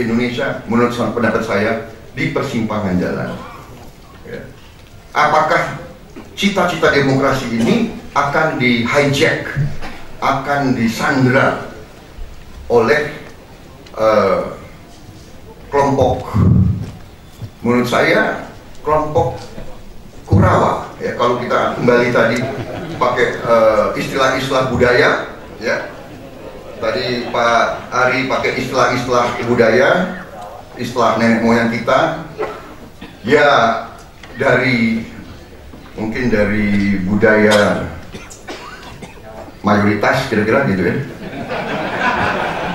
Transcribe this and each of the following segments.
Indonesia menurut pendapat saya di persimpangan jalan. Ya. Apakah cita-cita demokrasi ini akan di hijack, akan disandra oleh kelompok, menurut saya kelompok Kurawa, ya, kalau kita kembali tadi pakai istilah-istilah budaya, ya, tadi Pak Ari pakai istilah-istilah budaya, istilah nenek moyang kita, ya, mungkin dari budaya mayoritas kira-kira gitu ya.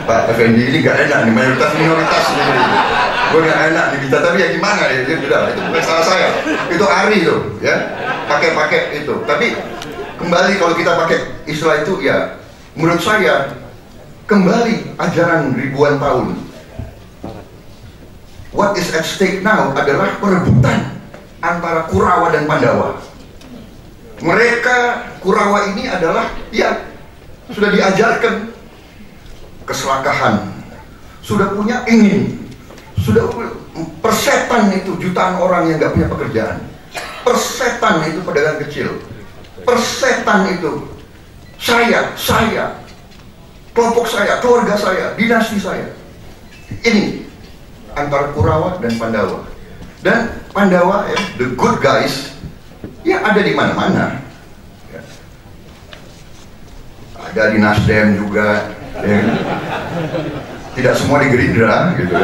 Pak Effendi ini gak enak nih, mayoritas minoritas gitu. Gue gak enak nih kita, tapi ya gimana ya, itu bukan salah saya, itu Ari tuh ya, pakai itu. Tapi kembali kalau kita pakai istilah itu, ya menurut saya kembali ajaran ribuan tahun. What is at stake now adalah perebutan antara Kurawa dan Pandawa. Mereka Kurawa ini adalah, ya, sudah diajarkan keserakahan, sudah punya sudah persetan itu jutaan orang yang nggak punya pekerjaan, persetan itu pedagang kecil, persetan itu saya, kelompok saya, keluarga saya, dinasti saya. Ini antara Kurawa dan Pandawa. Dan Pandawa, ya, the good guys, ya ada di mana-mana. Ya. Ada di Nasdem juga, ya. Tidak semua di Gerindra, gitu.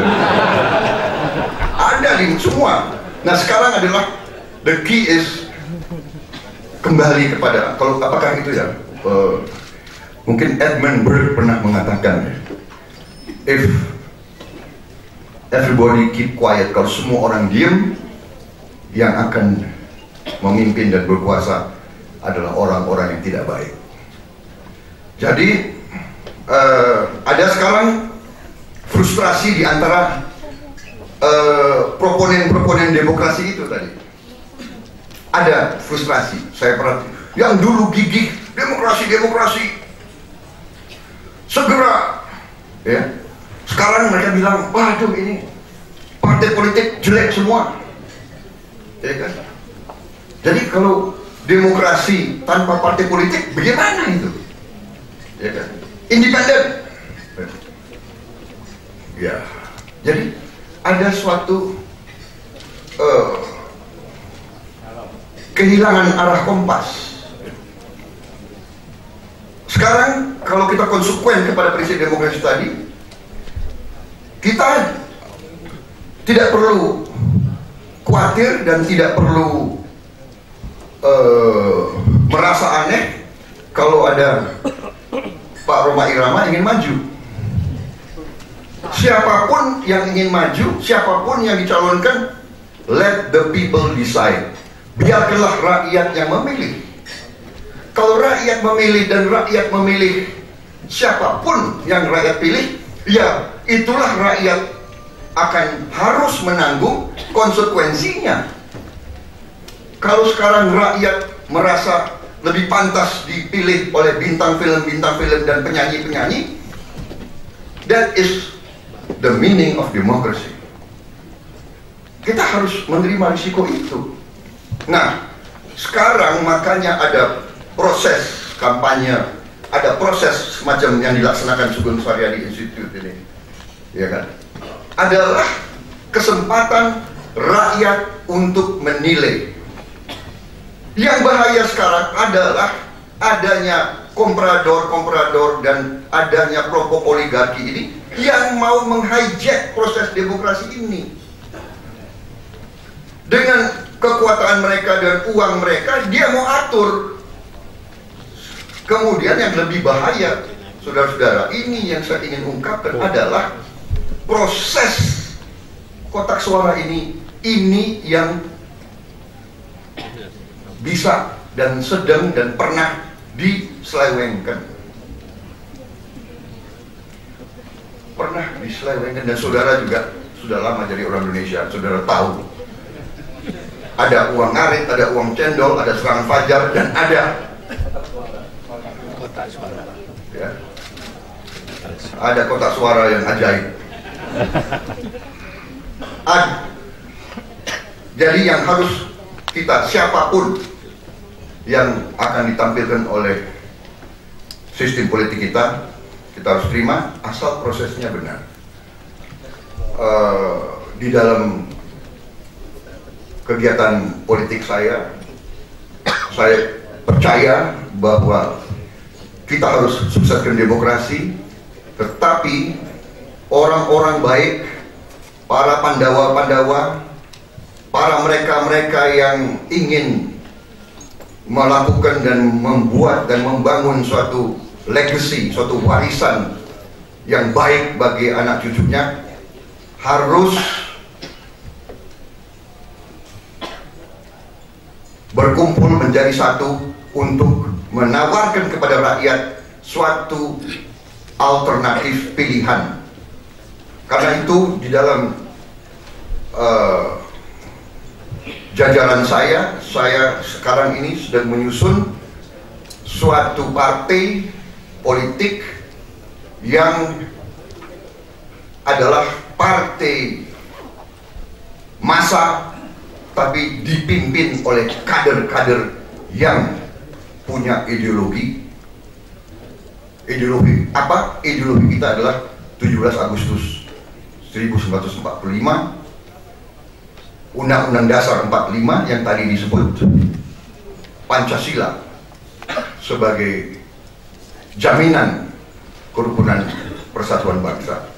Ada di semua. Nah sekarang adalah the key is kembali kepada, kalau apakah itu ya, mungkin Edmund Burke pernah mengatakan, if everybody keep quiet, kalau semua orang diem, yang akan memimpin dan berkuasa adalah orang-orang yang tidak baik. Jadi ada sekarang frustrasi di antara proponen demokrasi itu tadi. Ada frustrasi, saya perhati. Yang dulu gigih demokrasi segera, ya. Sekarang mereka bilang, waduh ini partai politik jelek semua, ya kan? Jadi kalau demokrasi tanpa partai politik bagaimana itu? Ya kan? Independen. Ya. Jadi ada suatu kehilangan arah kompas. Sekarang kalau kita konsekuen kepada prinsip demokrasi tadi, kita tidak perlu khawatir dan tidak perlu merasa aneh kalau ada Pak Rhoma Irama ingin maju. Siapapun yang ingin maju, siapapun yang dicalonkan, let the people decide. Biarkanlah rakyat yang memilih. Kalau rakyat memilih dan rakyat memilih siapapun yang rakyat pilih, ya itulah rakyat akan harus menanggung konsekuensinya. Kalau sekarang rakyat merasa lebih pantas dipilih oleh bintang film dan penyanyi-penyanyi, that is the meaning of democracy. Kita harus menerima risiko itu. Nah, sekarang makanya ada proses kampanye, ada proses semacam yang dilaksanakan Sugeng Suryadi Institute ini, ya kan? Adalah kesempatan rakyat untuk menilai. Yang bahaya sekarang adalah adanya komprador dan adanya kelompok oligarki ini yang mau menghijack proses demokrasi ini. Dengan kekuatan mereka dan uang mereka, dia mau atur. Kemudian yang lebih bahaya, saudara-saudara, ini yang saya ingin ungkapkan adalah proses kotak suara ini yang bisa dan sedang dan pernah diselewengkan. Pernah diselewengkan, dan saudara juga sudah lama jadi orang Indonesia, saudara tahu. Ada uang ngarit, ada uang cendol, ada serangan fajar, dan ada kotak suara. Ya. Ada kotak suara yang ajaib. Jadi yang harus kita, siapapun yang akan ditampilkan oleh sistem politik kita harus terima asal prosesnya benar. Di dalam kegiatan politik saya percaya bahwa kita harus sukseskan demokrasi, tetapi orang-orang baik, para Pandawa-Pandawa, para mereka-mereka yang ingin melakukan dan membuat dan membangun suatu legacy, suatu warisan yang baik bagi anak cucunya, harus berkumpul menjadi satu untuk menawarkan kepada rakyat suatu alternatif pilihan. Karena itu di dalam jajaran saya sekarang ini sedang menyusun suatu partai politik yang adalah partai massa, tapi dipimpin oleh kader-kader yang punya ideologi. Ideologi apa? Ideologi kita adalah 17 Agustus 1945, Undang-Undang Dasar 45 yang tadi disebut, Pancasila sebagai jaminan kerukunan persatuan bangsa.